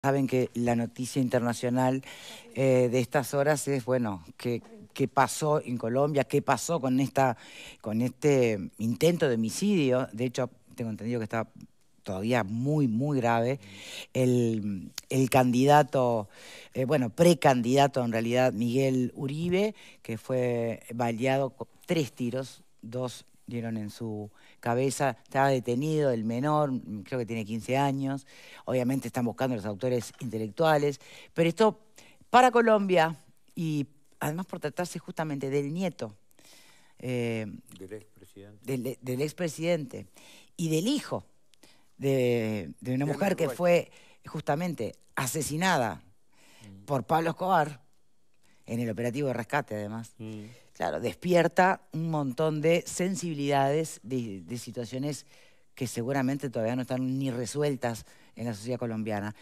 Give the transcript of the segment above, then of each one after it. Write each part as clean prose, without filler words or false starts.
Saben que la noticia internacional de estas horas es, bueno, qué pasó en Colombia, qué pasó con este intento de homicidio. De hecho, tengo entendido que está todavía muy grave. El candidato, bueno, precandidato en realidad, Miguel Uribe, que fue baleado con 3 tiros, 2 dieron en su cabeza, estaba detenido, el menor, creo que tiene 15 años. Obviamente están buscando los autores intelectuales, pero esto para Colombia, y además por tratarse justamente del nieto Del expresidente. del expresidente y del hijo de una mujer que Uruguay. fue justamente asesinada por Pablo Escobar en el operativo de rescate, además. Claro, despierta un montón de sensibilidades, de situaciones que seguramente todavía no están ni resueltas en la sociedad colombiana.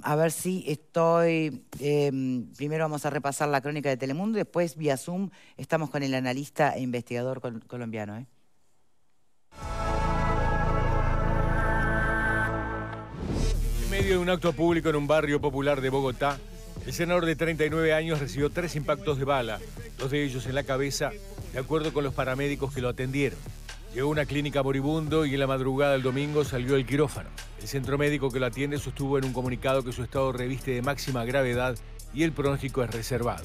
A ver si estoy... primero vamos a repasar la crónica de Telemundo y después vía Zoom estamos con el analista e investigador colombiano. En medio de un acto público en un barrio popular de Bogotá, el senador de 39 años recibió 3 impactos de bala, 2 de ellos en la cabeza, de acuerdo con los paramédicos que lo atendieron. Llegó a una clínica moribundo y en la madrugada del domingo salió del quirófano. El centro médico que lo atiende sostuvo en un comunicado que su estado reviste de máxima gravedad y el pronóstico es reservado.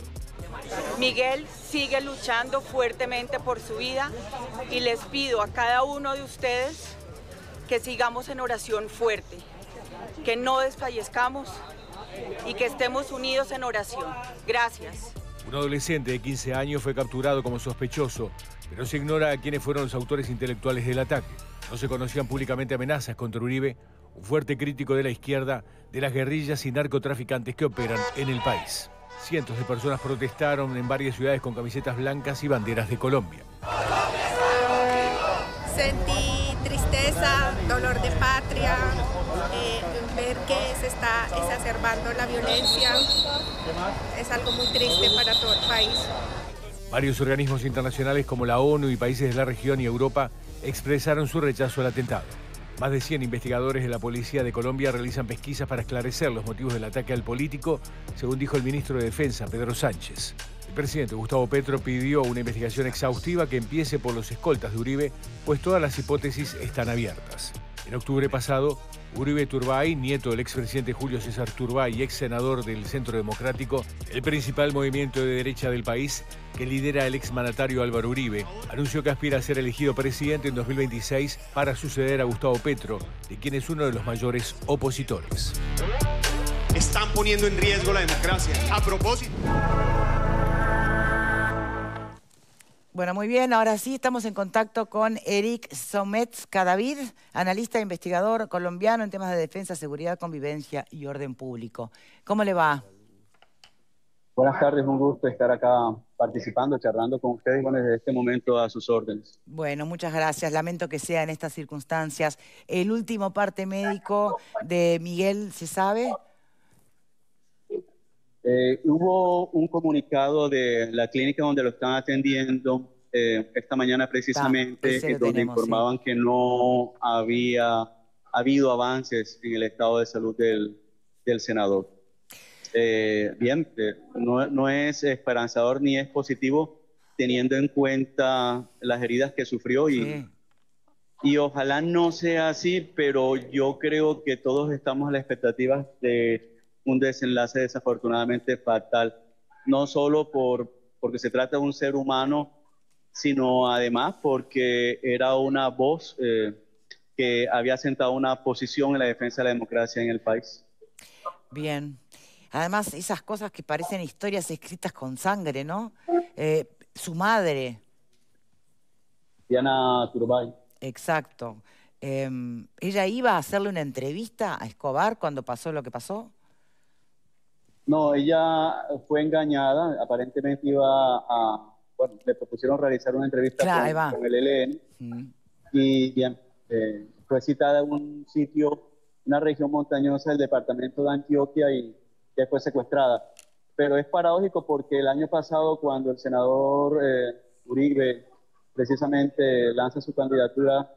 Miguel sigue luchando fuertemente por su vida y les pido a cada uno de ustedes que sigamos en oración fuerte, que no desfallezcamos y que estemos unidos en oración. Gracias. Un adolescente de 15 años fue capturado como sospechoso, pero se ignora quiénes fueron los autores intelectuales del ataque. No se conocían públicamente amenazas contra Uribe, un fuerte crítico de la izquierda, de las guerrillas y narcotraficantes que operan en el país. Cientos de personas protestaron en varias ciudades con camisetas blancas y banderas de Colombia. Sentí tristeza, dolor de patria, ver que se está exacerbando la violencia. Es algo muy triste para todo el país. Varios organismos internacionales como la ONU y países de la región y Europa expresaron su rechazo al atentado. Más de 100 investigadores de la Policía de Colombia realizan pesquisas para esclarecer los motivos del ataque al político, según dijo el ministro de Defensa, Pedro Sánchez. El presidente Gustavo Petro pidió una investigación exhaustiva que empiece por los escoltas de Uribe, pues todas las hipótesis están abiertas. En octubre pasado, Uribe Turbay, nieto del expresidente Julio César Turbay y ex senador del Centro Democrático, el principal movimiento de derecha del país que lidera el exmandatario Álvaro Uribe, anunció que aspira a ser elegido presidente en 2026 para suceder a Gustavo Petro, de quien es uno de los mayores opositores. Están poniendo en riesgo la democracia. A propósito. Bueno, muy bien. Ahora sí estamos en contacto con Eric Somets Cadavid, analista e investigador colombiano en temas de defensa, seguridad, convivencia y orden público. ¿Cómo le va? Buenas tardes, un gusto estar acá participando, charlando con ustedes, bueno, desde este momento a sus órdenes. Bueno, muchas gracias. Lamento que sea en estas circunstancias. ¿El último parte médico de Miguel se sabe? Hubo un comunicado de la clínica donde lo están atendiendo esta mañana precisamente, donde informaban que no había habido avances en el estado de salud del senador. No es esperanzador ni es positivo teniendo en cuenta las heridas que sufrió y ojalá no sea así, pero yo creo que todos estamos a la expectativa de un desenlace desafortunadamente fatal, no solo porque se trata de un ser humano, sino además porque era una voz que había sentado una posición en la defensa de la democracia en el país. Bien. Además, esas cosas que parecen historias escritas con sangre, ¿no? Su madre. Diana Turbay. Exacto. ¿Ella iba a hacerle una entrevista a Escobar cuando pasó lo que pasó? No, ella fue engañada, aparentemente bueno, le propusieron realizar una entrevista con el ELN y bien, fue citada en un sitio, una región montañosa del departamento de Antioquia y ya fue secuestrada. Pero es paradójico porque el año pasado cuando el senador Uribe precisamente lanza su candidatura,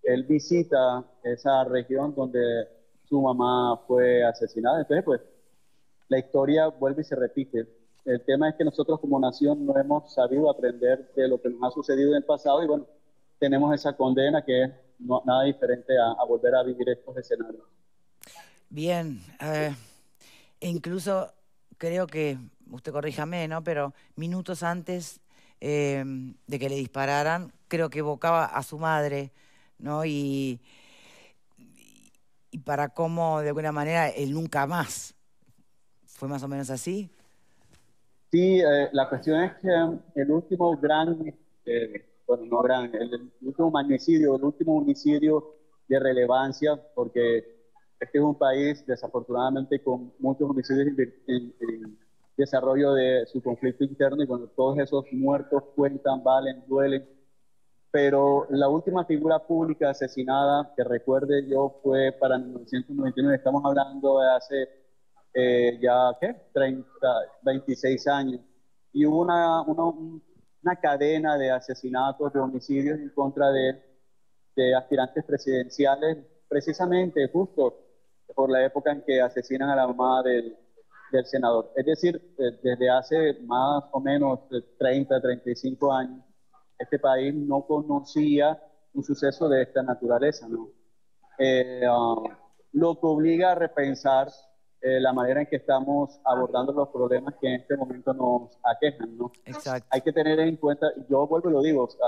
él visita esa región donde su mamá fue asesinada. Entonces, pues, la historia vuelve y se repite. El tema es que nosotros como nación no hemos sabido aprender de lo que nos ha sucedido en el pasado y bueno, tenemos esa condena que es nada diferente a volver a vivir estos escenarios. Bien, e incluso creo que, usted corríjame, ¿no? Pero minutos antes de que le dispararan, creo que evocaba a su madre, ¿no? Y para cómo, de alguna manera, el nunca más. ¿Fue más o menos así? Sí, la cuestión es que el último gran, bueno, no gran, el último magnicidio, el último homicidio de relevancia, porque este es un país desafortunadamente con muchos homicidios en desarrollo de su conflicto interno y cuando todos esos muertos cuentan, valen, duelen. Pero la última figura pública asesinada que recuerde yo fue para 1999, estamos hablando de hace ya, ¿qué? 26 años. Y hubo una cadena de asesinatos, de homicidios en contra de aspirantes presidenciales, precisamente justo por la época en que asesinan a la mamá del senador. Es decir, desde hace más o menos 30, 35 años, este país no conocía un suceso de esta naturaleza, ¿no? Lo que obliga a repensar la manera en que estamos abordando los problemas que en este momento nos aquejan, ¿no? Exacto. Hay que tener en cuenta, yo vuelvo y lo digo, o sea,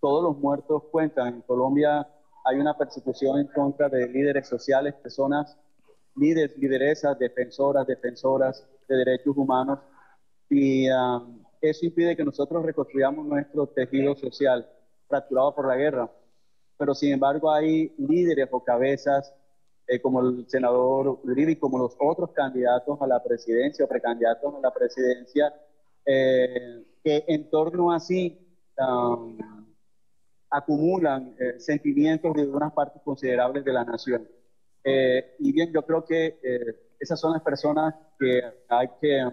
todos los muertos cuentan. En Colombia hay una persecución en contra de líderes sociales, personas, lideresas, defensoras de derechos humanos, y eso impide que nosotros reconstruyamos nuestro tejido social fracturado por la guerra. Pero sin embargo hay líderes o cabezas como el senador Uribe y como los otros candidatos a la presidencia o precandidatos a la presidencia que en torno a sí acumulan sentimientos de unas partes considerables de la nación. Y bien, yo creo que esas son las personas que hay que,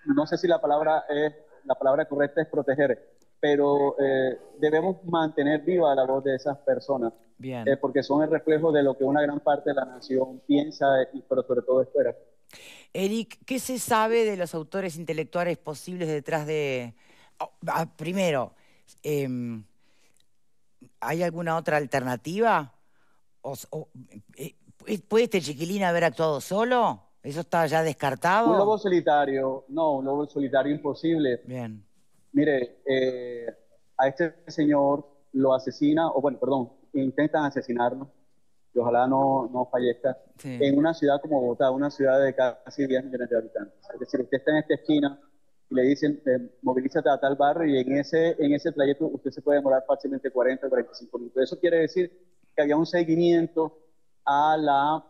no sé si la palabra correcta es proteger, pero debemos mantener viva la voz de esas personas. Bien. Porque son el reflejo de lo que una gran parte de la nación piensa, pero sobre todo espera. Eric, ¿qué se sabe de los autores intelectuales posibles detrás de... primero, ¿hay alguna otra alternativa? ¿Puede este chiquilín haber actuado solo? ¿Eso está ya descartado? Un lobo solitario, no, un lobo solitario imposible. Bien. Mire, a este señor lo asesina, o bueno, perdón, intentan asesinarlo, y ojalá no fallezca, sí, en una ciudad como Bogotá, una ciudad de casi 10 millones de habitantes. Es decir, usted está en esta esquina y le dicen, movilízate a tal barrio, y en ese trayecto usted se puede demorar fácilmente 40 o 45 minutos. Eso quiere decir que había un seguimiento a la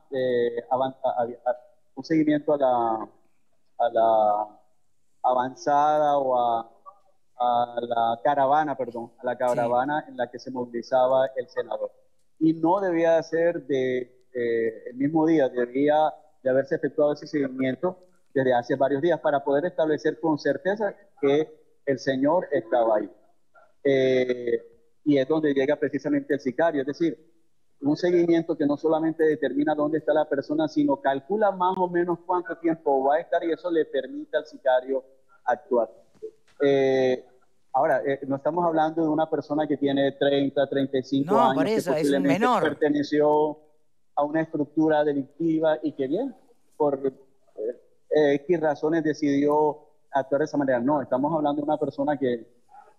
avanzada o a la caravana, sí, en la que se movilizaba el senador. Y no debía ser el mismo día, debía de haberse efectuado ese seguimiento desde hace varios días para poder establecer con certeza que el señor estaba ahí. Y es donde llega precisamente el sicario, es decir, un seguimiento que no solamente determina dónde está la persona, sino calcula más o menos cuánto tiempo va a estar y eso le permite al sicario actuar. Ahora, no estamos hablando de una persona que tiene 30, 35 años, por eso, que es un menor, perteneció a una estructura delictiva y que bien, por X razones decidió actuar de esa manera. No, estamos hablando de una persona que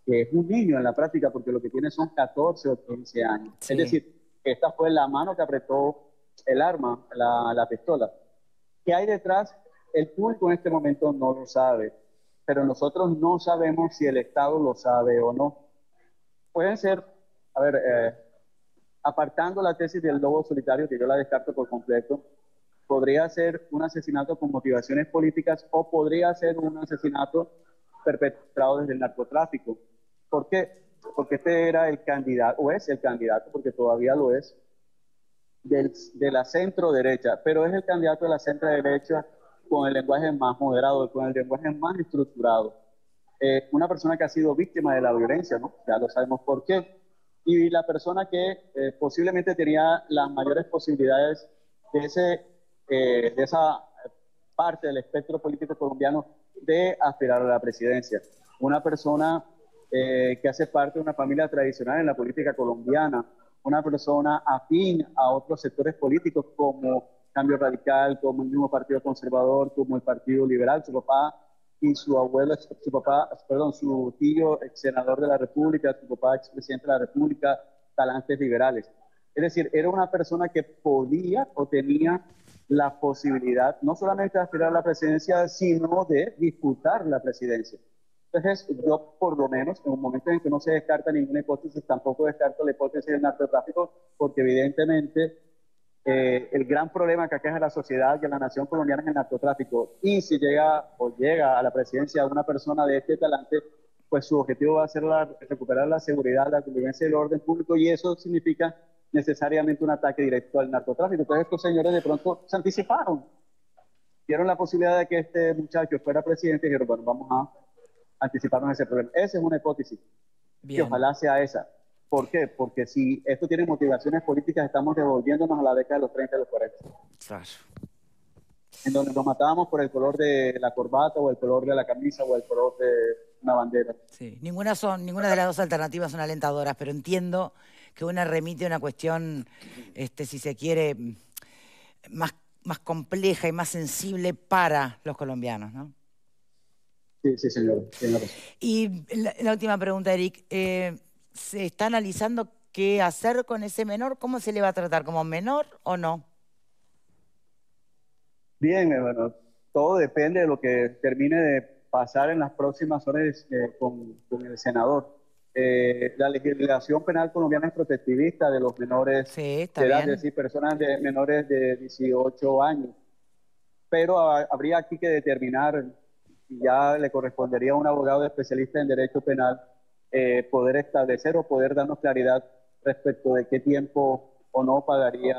es un niño en la práctica, porque lo que tiene son 14 o 15 años. Sí. Es decir, esta fue la mano que apretó el arma, la pistola. ¿Qué hay detrás? El público en este momento no lo sabe, pero nosotros no sabemos si el Estado lo sabe o no. Pueden ser, apartando la tesis del lobo solitario, que yo la descarto por completo, podría ser un asesinato con motivaciones políticas o podría ser un asesinato perpetrado desde el narcotráfico. ¿Por qué? Porque este era el candidato, o es el candidato, porque todavía lo es, de la centro derecha, pero es el candidato de la centro derecha con el lenguaje más moderado, con el lenguaje más estructurado. Una persona que ha sido víctima de la violencia, ¿no? Ya lo sabemos por qué. y la persona que posiblemente tenía las mayores posibilidades de esa parte del espectro político colombiano de aspirar a la presidencia. Una persona que hace parte de una familia tradicional en la política colombiana, una persona afín a otros sectores políticos como Cambio Radical, como el mismo Partido Conservador, como el Partido Liberal. Su papá y su abuelo, su tío, ex senador de la República, su papá, ex presidente de la República, talantes liberales. Es decir, era una persona que podía o tenía la posibilidad no solamente de aspirar a la presidencia, sino de disputar la presidencia. Entonces, yo por lo menos, en un momento en que no se descarta ninguna hipótesis, tampoco descarto la hipótesis del narcotráfico, porque evidentemente el gran problema que aqueja a la sociedad y a la nación colombiana es el narcotráfico. Y si llega a la presidencia una persona de este talante, pues su objetivo va a ser recuperar la seguridad, la convivencia y el orden público, y eso significa necesariamente un ataque directo al narcotráfico. Entonces estos señores de pronto se anticiparon, dieron la posibilidad de que este muchacho fuera presidente y dijeron, bueno, vamos a anticiparnos a ese problema. Esa es una hipótesis. Bien. Que ojalá sea esa. ¿Por qué? Porque si esto tiene motivaciones políticas, estamos devolviéndonos a la década de los 30 y los 40. Claro. En donde nos matábamos por el color de la corbata o el color de la camisa o el color de una bandera. Sí, ninguna de las dos alternativas son alentadoras, pero entiendo que una remite a una cuestión, si se quiere, más compleja y más sensible para los colombianos, ¿no? Sí, sí, señor. Y la última pregunta, Eric. ¿Se está analizando qué hacer con ese menor? ¿Cómo se le va a tratar? ¿Como menor o no? Bien, bueno, todo depende de lo que termine de pasar en las próximas horas con el senador. La legislación penal colombiana es protectivista de los menores de edad, es decir, personas menores de 18 años. Pero habría aquí que determinar, y ya le correspondería a un abogado especialista en derecho penal, poder establecer o poder darnos claridad respecto de qué tiempo o no pagaría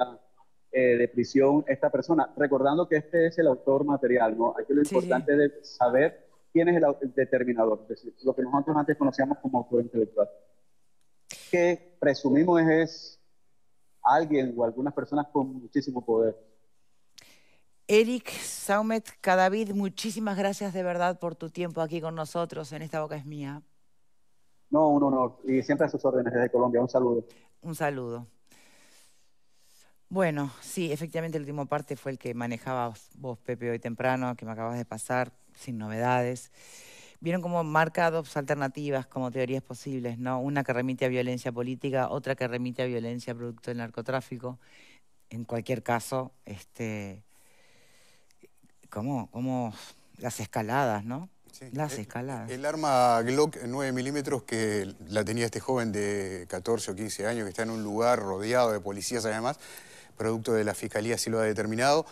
de prisión esta persona, recordando que este es el autor material, ¿no? Aquí lo importante es saber quién es el determinador, es decir, lo que nosotros antes conocíamos como autor intelectual, que presumimos es alguien o algunas personas con muchísimo poder. Eric Saumet Cadavid, muchísimas gracias de verdad por tu tiempo aquí con nosotros en Esta Boca es Mía. No, un honor. Y siempre a sus órdenes desde Colombia. Un saludo. Un saludo. Bueno, sí, efectivamente el último parte fue el que manejabas vos, Pepe, hoy temprano, que me acabas de pasar, sin novedades. Vieron cómo marca dos alternativas como teorías posibles, ¿no? Una que remite a violencia política, otra que remite a violencia producto del narcotráfico. En cualquier caso, como las escaladas, ¿no? Sí. Las escaladas. El arma Glock 9 milímetros que la tenía este joven de 14 o 15 años que está en un lugar rodeado de policías además, producto de la Fiscalía así lo ha determinado,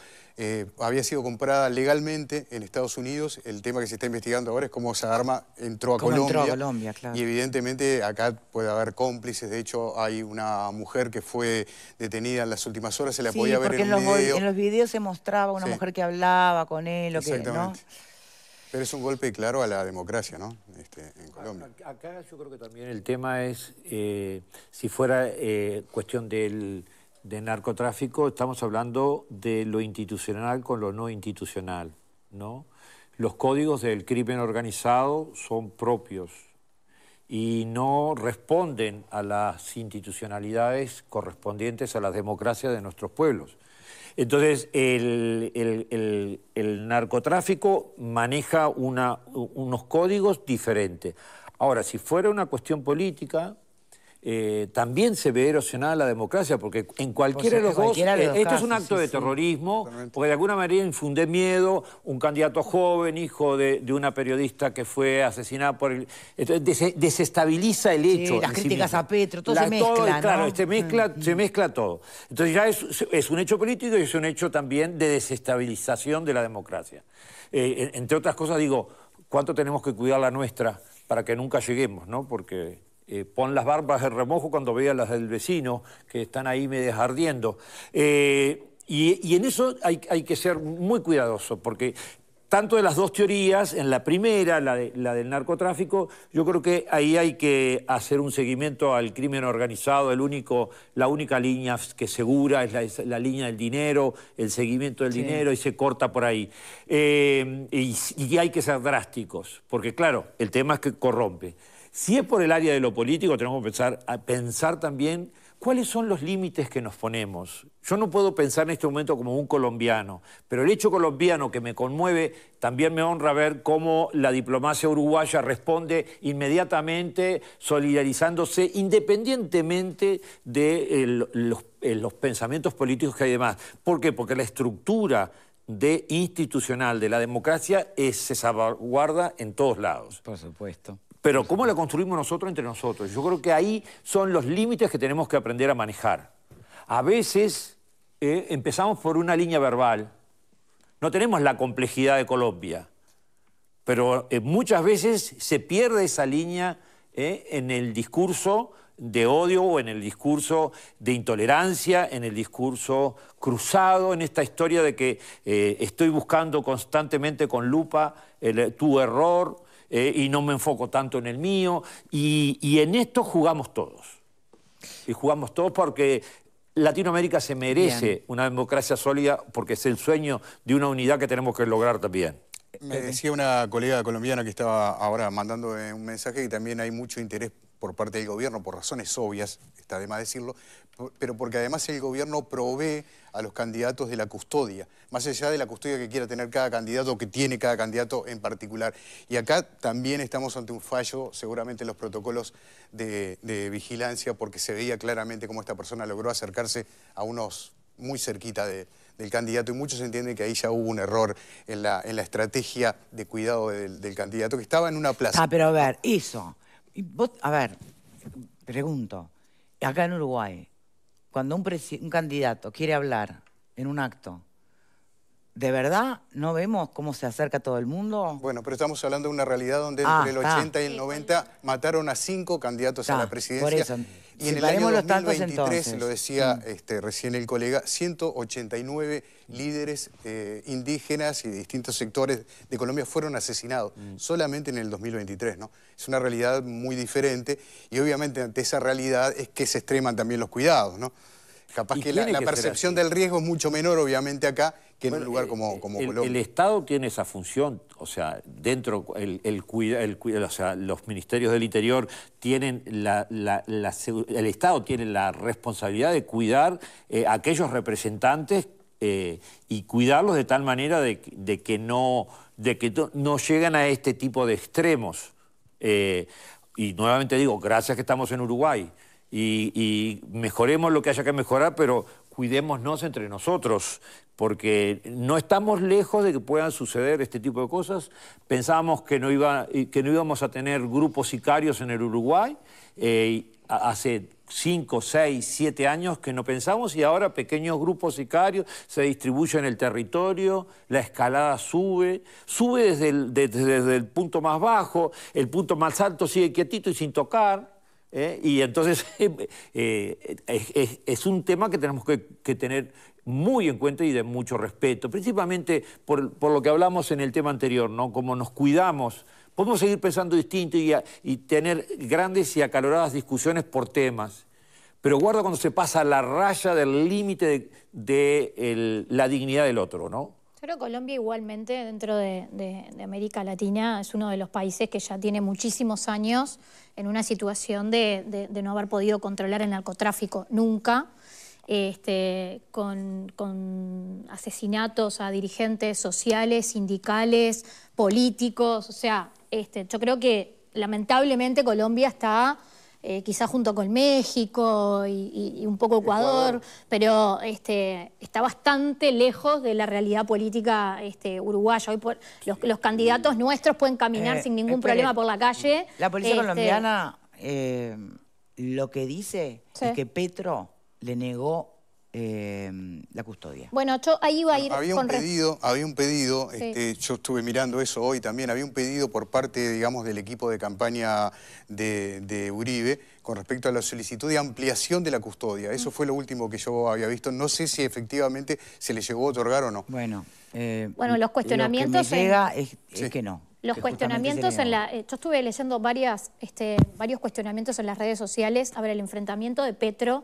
había sido comprada legalmente en Estados Unidos. El tema que se está investigando ahora es cómo esa arma entró a Colombia. Entró a Colombia, claro. Y evidentemente acá puede haber cómplices. De hecho, hay una mujer que fue detenida en las últimas horas, se la podía ver en un video. En los videos se mostraba una mujer que hablaba con él, o que, ¿no? Pero es un golpe claro a la democracia, ¿no? En Colombia. Acá yo creo que también el tema es, si fuera cuestión del narcotráfico, estamos hablando de lo institucional con lo no institucional, ¿no? Los códigos del crimen organizado son propios y no responden a las institucionalidades correspondientes a la democracia de nuestros pueblos. Entonces, el narcotráfico maneja unos códigos diferentes. Ahora, si fuera una cuestión política, también se ve erosionada la democracia, porque en cualquiera de los dos, esto es un acto de terrorismo, porque de alguna manera infunde miedo, un candidato joven, hijo de una periodista que fue asesinada por el... Entonces, desestabiliza el hecho. Sí, las críticas a Petro, todo se mezcla, ¿no? Claro, se mezcla todo. Entonces ya es un hecho político y es un hecho también de desestabilización de la democracia. Entre otras cosas, digo, ¿cuánto tenemos que cuidar la nuestra para que nunca lleguemos, ¿no? Porque... pon las barbas de remojo cuando veas las del vecino, que están ahí medias ardiendo. Y en eso hay que ser muy cuidadoso, porque tanto de las dos teorías, en la primera, la del narcotráfico, yo creo que ahí hay que hacer un seguimiento al crimen organizado. La única línea que es segura es la línea del dinero, el seguimiento del dinero, y se corta por ahí. Y hay que ser drásticos, porque claro, el tema es que corrompe. Si es por el área de lo político, tenemos que pensar también cuáles son los límites que nos ponemos. Yo no puedo pensar en este momento como un colombiano, pero el hecho colombiano que me conmueve, también me honra ver cómo la diplomacia uruguaya responde inmediatamente, solidarizándose, independientemente de los pensamientos políticos que hay demás. ¿Por qué? Porque la estructura institucional de la democracia se salvaguarda en todos lados. Por supuesto. Pero ¿cómo la construimos nosotros entre nosotros? Yo creo que ahí son los límites que tenemos que aprender a manejar. A veces empezamos por una línea verbal. No tenemos la complejidad de Colombia, pero muchas veces se pierde esa línea en el discurso de odio o en el discurso de intolerancia, en el discurso cruzado, en esta historia de que estoy buscando constantemente con lupa tu error, y no me enfoco tanto en el mío, y en esto jugamos todos. Y jugamos todos porque Latinoamérica se merece una democracia sólida, porque es el sueño de una unidad que tenemos que lograr también. Me decía una colega colombiana que estaba ahora mandando un mensaje que también hay mucho interés por parte del gobierno, por razones obvias, está de más decirlo, pero porque además el gobierno provee a los candidatos de la custodia, más allá de la custodia que quiera tener cada candidato o que tiene cada candidato en particular. Y acá también estamos ante un fallo, seguramente en los protocolos de vigilancia, porque se veía claramente cómo esta persona logró acercarse a unos muy cerquita del candidato, y muchos entienden que ahí ya hubo un error en la estrategia de cuidado del candidato, que estaba en una plaza. Ah, pero a ver, eso. Vos, a ver, pregunto, acá en Uruguay, cuando un candidato quiere hablar en un acto, ¿de verdad no vemos cómo se acerca todo el mundo? Bueno, pero estamos hablando de una realidad donde entre el 80 y el 90 mataron a 5 candidatos a la presidencia. Por eso. Y en el año 2023, lo decía recién el colega, 189 líderes indígenas y de distintos sectores de Colombia fueron asesinados solamente en el 2023, ¿no? Es una realidad muy diferente, y obviamente ante esa realidad es que se extreman también los cuidados, ¿no? Capaz que la percepción del riesgo es mucho menor, obviamente, acá que en un lugar como Colombia. El Estado tiene esa función, o sea, dentro, o sea, los ministerios del Interior tienen el Estado tiene la responsabilidad de cuidar a aquellos representantes y cuidarlos de tal manera de que no llegan a este tipo de extremos. Y nuevamente digo, gracias que estamos en Uruguay. Y mejoremos lo que haya que mejorar, pero cuidémonos entre nosotros, porque no estamos lejos de que puedan suceder este tipo de cosas. Pensábamos que no íbamos a tener grupos sicarios en el Uruguay, hace 5, 6, 7 años que no pensamos, y ahora pequeños grupos sicarios se distribuyen en el territorio, la escalada sube desde el punto más bajo, el punto más alto sigue quietito y sin tocar. Y entonces es un tema que tenemos que tener muy en cuenta y de mucho respeto, principalmente por lo que hablamos en el tema anterior, ¿no? Como nos cuidamos. Podemos seguir pensando distinto y tener grandes y acaloradas discusiones por temas, pero guarda cuando se pasa la raya del límite de la dignidad del otro, ¿no? Pero Colombia igualmente, dentro de América Latina, es uno de los países que ya tiene muchísimos años en una situación de no haber podido controlar el narcotráfico nunca, con asesinatos a dirigentes sociales, sindicales, políticos. O sea, yo creo que lamentablemente Colombia está quizás junto con México y un poco Ecuador, pero está bastante lejos de la realidad política uruguaya. Hoy los candidatos nuestros pueden caminar sin ningún problema por la calle. La policía colombiana lo que dice es que Petro le negó la custodia. Bueno, yo ahí iba a ir había un pedido, yo estuve mirando eso hoy también, había un pedido por parte, digamos, del equipo de campaña de Uribe con respecto a la solicitud de ampliación de la custodia. Eso fue lo último que yo había visto. No sé si efectivamente se le llegó a otorgar o no. Bueno, Bueno, los cuestionamientos... Lo que me llega es que no. Los cuestionamientos yo estuve leyendo varios cuestionamientos en las redes sociales. A ver, el enfrentamiento de Petro,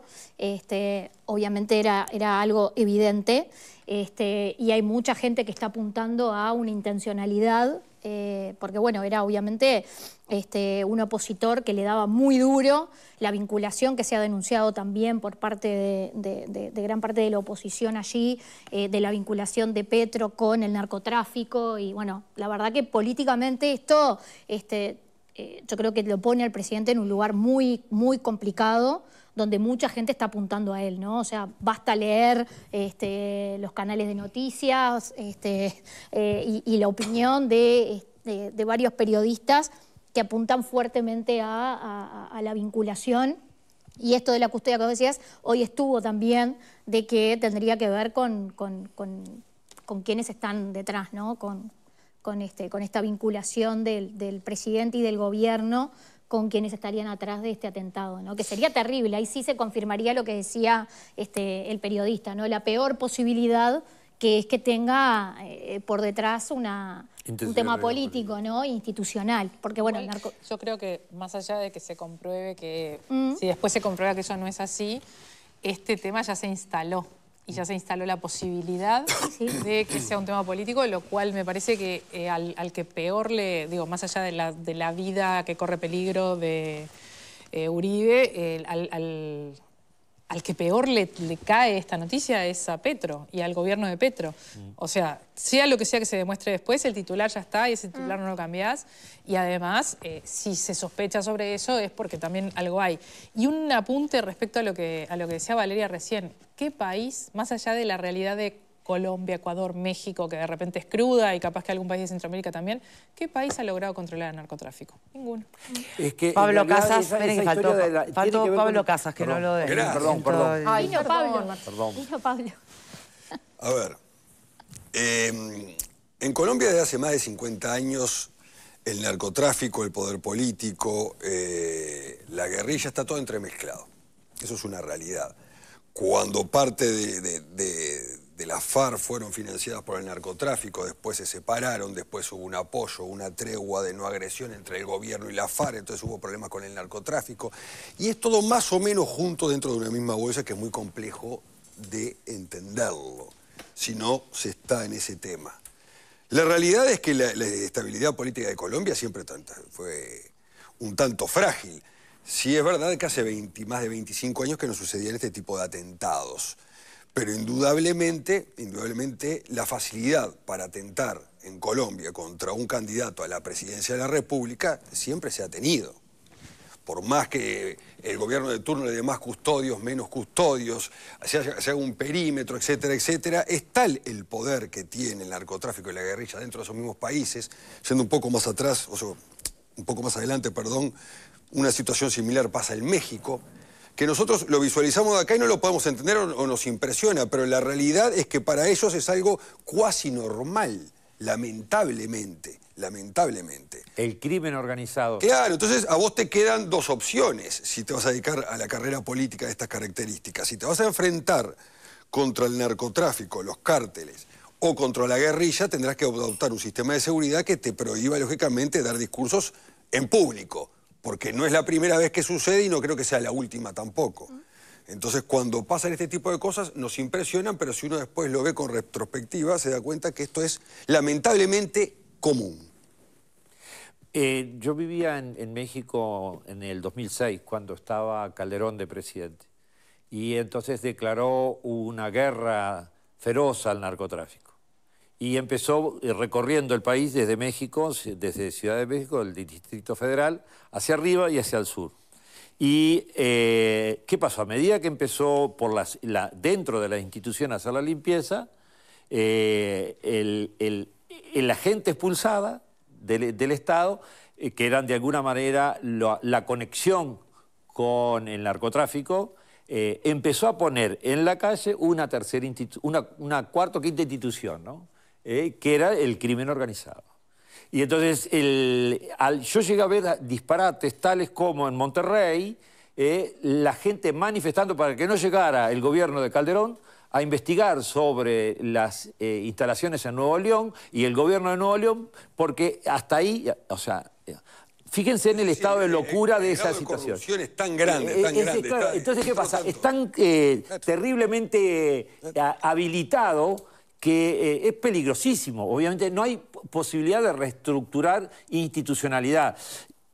obviamente era algo evidente, y hay mucha gente que está apuntando a una intencionalidad, porque bueno, era obviamente un opositor que le daba muy duro, la vinculación que se ha denunciado también por parte de gran parte de la oposición allí, de la vinculación de Petro con el narcotráfico, y bueno, la verdad que políticamente esto, yo creo que lo pone al presidente en un lugar muy, muy complicado, donde mucha gente está apuntando a él, ¿no? O sea, basta leer los canales de noticias y la opinión de varios periodistas que apuntan fuertemente a la vinculación. Y esto de la custodia que vos decías, hoy estuvo también de que tendría que ver con quienes están detrás, ¿no? Con esta vinculación del presidente y del gobierno con quienes estarían atrás de este atentado, ¿no? Que sería terrible. Ahí sí se confirmaría lo que decía el periodista, ¿no? La peor posibilidad que es que tenga por detrás un tema político, ¿no? Institucional. Porque bueno, yo creo que más allá de que se compruebe que, si después se comprueba que eso no es así, este tema ya se instaló. Y ya se instaló la posibilidad de que sea un tema político, lo cual me parece que al que peor le, digo, más allá de la vida que corre peligro de Uribe, al que peor le cae esta noticia es a Petro y al gobierno de Petro. O sea lo que sea que se demuestre después, el titular ya está y ese titular no lo cambiás. Y además, si se sospecha sobre eso es porque también algo hay. Y un apunte respecto a lo que decía Valeria recién. ¿Qué país, más allá de la realidad de Colombia, Ecuador, México, que de repente es cruda y capaz que algún país de Centroamérica también, qué país ha logrado controlar el narcotráfico? Ninguno. Es que Pablo Casas, esperen que faltó Pablo Casas, que no lo de... Perdón. Ay, niño Pablo. Niño Pablo. A ver, en Colombia desde hace más de 50 años el narcotráfico, el poder político, la guerrilla, está todo entremezclado. Eso es una realidad. Cuando parte de la FARC fueron financiadas por el narcotráfico, después se separaron, después hubo un apoyo, una tregua de no agresión entre el gobierno y la FARC, entonces hubo problemas con el narcotráfico. Y es todo más o menos junto dentro de una misma bolsa, que es muy complejo de entenderlo, si no se está en ese tema. La realidad es que la estabilidad política de Colombia siempre fue un tanto frágil. Sí es verdad que hace más de 25 años que no sucedían este tipo de atentados. Pero indudablemente la facilidad para atentar en Colombia contra un candidato a la presidencia de la República siempre se ha tenido. Por más que el gobierno de turno le dé más custodios, menos custodios, se haga un perímetro, etcétera, etcétera, es tal el poder que tiene el narcotráfico y la guerrilla dentro de esos mismos países, yendo un poco más atrás, o sea, un poco más adelante, perdón, una situación similar pasa en México, que nosotros lo visualizamos de acá y no lo podemos entender o nos impresiona, pero la realidad es que para ellos es algo cuasi normal, lamentablemente. El crimen organizado. Claro, entonces a vos te quedan dos opciones si te vas a dedicar a la carrera política de estas características. Si te vas a enfrentar contra el narcotráfico, los cárteles, o contra la guerrilla, tendrás que adoptar un sistema de seguridad que te prohíba, lógicamente, dar discursos en público. Porque no es la primera vez que sucede y no creo que sea la última tampoco. Entonces, cuando pasan este tipo de cosas, nos impresionan, pero si uno después lo ve con retrospectiva, se da cuenta que esto es lamentablemente común. Yo vivía en México en el 2006, cuando estaba Calderón de presidente. Y entonces declaró una guerra feroz al narcotráfico. Y empezó recorriendo el país desde México, desde Ciudad de México, el Distrito Federal, hacia arriba y hacia el sur. Y ¿qué pasó? A medida que empezó dentro de la institución a hacer la limpieza, la gente expulsada del Estado, que eran de alguna manera la conexión con el narcotráfico, empezó a poner en la calle una cuarta o quinta institución, ¿no? Que era el crimen organizado. Y entonces yo llegué a ver disparates tales como en Monterrey, la gente manifestando para que no llegara el gobierno de Calderón a investigar sobre las instalaciones en Nuevo León y el gobierno de Nuevo León, porque hasta ahí, o sea, fíjense en el estado de locura de esa situación. La corrupción es tan grande, tan grande. Claro, entonces, ¿qué pasa? Es tan terriblemente habilitado que es peligrosísimo. Obviamente no hay posibilidad de reestructurar institucionalidad.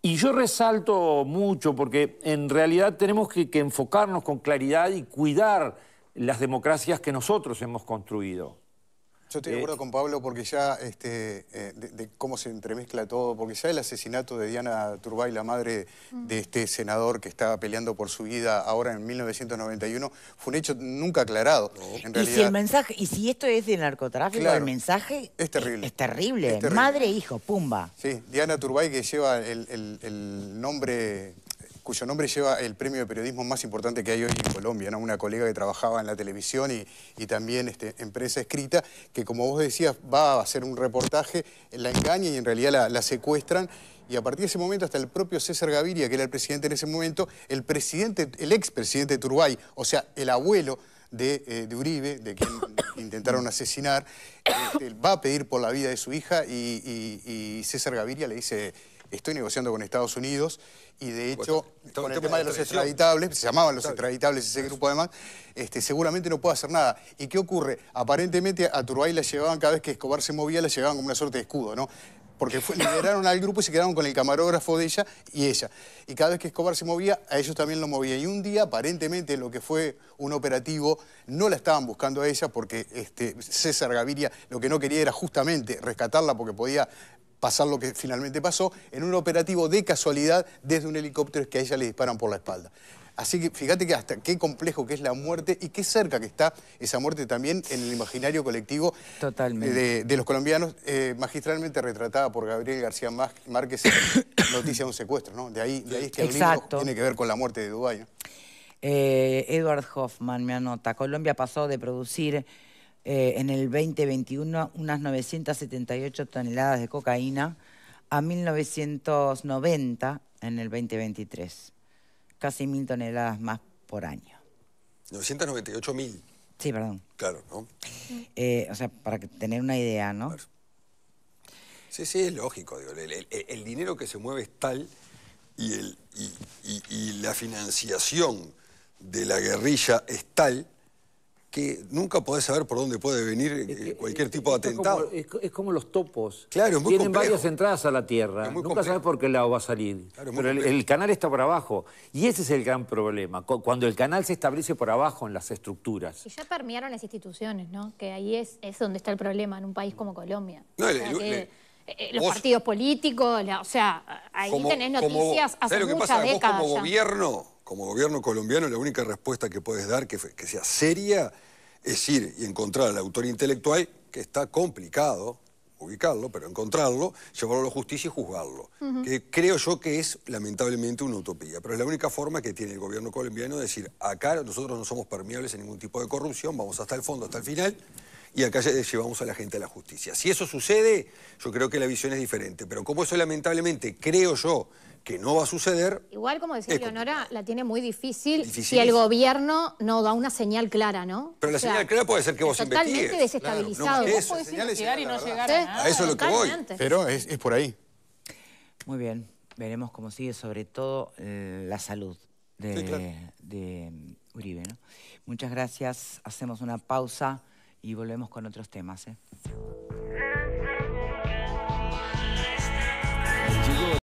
Y yo resalto mucho porque en realidad tenemos que enfocarnos con claridad y cuidar las democracias que nosotros hemos construido. Yo estoy de acuerdo con Pablo porque ya, de cómo se entremezcla todo, porque ya el asesinato de Diana Turbay, la madre de este senador que estaba peleando por su vida ahora en 1991, fue un hecho nunca aclarado. En realidad, y si el mensaje, y si esto es de narcotráfico, claro, el mensaje es terrible. Es terrible. Es terrible. Madre e hijo, pumba. Sí, Diana Turbay, que lleva el nombre, cuyo nombre lleva el premio de periodismo más importante que hay hoy en Colombia, ¿no? Una colega que trabajaba en la televisión y también en prensa escrita, que como vos decías, va a hacer un reportaje, la engaña y en realidad la secuestran. Y a partir de ese momento, hasta el propio César Gaviria, que era el presidente en ese momento, el expresidente Turbay, o sea, el abuelo de Uribe, de quien intentaron asesinar, va a pedir por la vida de su hija y César Gaviria le dice: estoy negociando con Estados Unidos, y de hecho, con el tema de los extraditables, se llamaban los extraditables ese grupo además, seguramente no puede hacer nada. ¿Y qué ocurre? Aparentemente a Turbay la llevaban, cada vez que Escobar se movía, la llevaban como una suerte de escudo, ¿no? Porque liberaron al grupo y se quedaron con el camarógrafo de ella y ella. Y cada vez que Escobar se movía, a ellos también lo movía. Y un día, aparentemente, lo que fue un operativo, no la estaban buscando a ella porque César Gaviria lo que no quería era justamente rescatarla porque podía pasar lo que finalmente pasó. En un operativo de casualidad, desde un helicóptero, es que a ella le disparan por la espalda. Así que fíjate que hasta qué complejo que es la muerte y qué cerca que está esa muerte también en el imaginario colectivo. Totalmente. De los colombianos, magistralmente retratada por Gabriel García Márquez en Noticia de un secuestro, ¿no? De ahí es que el libro tiene que ver con la muerte de Dubái, ¿no? Edward Hoffman me anota: Colombia pasó de producir en el 2021 unas 978 toneladas de cocaína a 1990 en el 2023. Casi 1000 toneladas más por año. 998.000. Sí, perdón. Claro, ¿no? O sea, para tener una idea, ¿no? Claro. Sí, sí, es lógico. Digo, el dinero que se mueve es tal y la financiación de la guerrilla es tal que nunca podés saber por dónde puede venir cualquier tipo de atentado. Es como los topos. Claro, es muy Tienen complejo. varias entradas a la Tierra. Nunca sabes por qué lado va a salir. Claro, pero el canal está por abajo. Y ese es el gran problema. Cuando el canal se establece por abajo en las estructuras. Y ya permearon las instituciones, ¿no? Que ahí es donde está el problema en un país como Colombia. No, los partidos políticos, o sea, ahí tenés noticias hace muchas décadas vos como gobierno colombiano, la única respuesta que puedes dar que sea seria es ir y encontrar al autor intelectual, que está complicado ubicarlo, pero encontrarlo, llevarlo a la justicia y juzgarlo. Que creo yo que es lamentablemente una utopía, pero es la única forma que tiene el gobierno colombiano de decir: acá nosotros no somos permeables en ningún tipo de corrupción, vamos hasta el fondo, hasta el final, y acá llevamos a la gente a la justicia. Si eso sucede, yo creo que la visión es diferente, pero como eso lamentablemente creo yo que no va a suceder... Igual, como decía Leonora, la tiene muy difícil si el gobierno no da una señal clara, ¿no? Pero la señal clara puede ser que vos investigues. Totalmente desestabilizado. Claro, vos podés investigar y no llegar a nada. A eso es lo que voy. Pero es por ahí. Muy bien. Veremos cómo sigue, sobre todo la salud de Uribe, ¿no? Muchas gracias. Hacemos una pausa y volvemos con otros temas, ¿eh?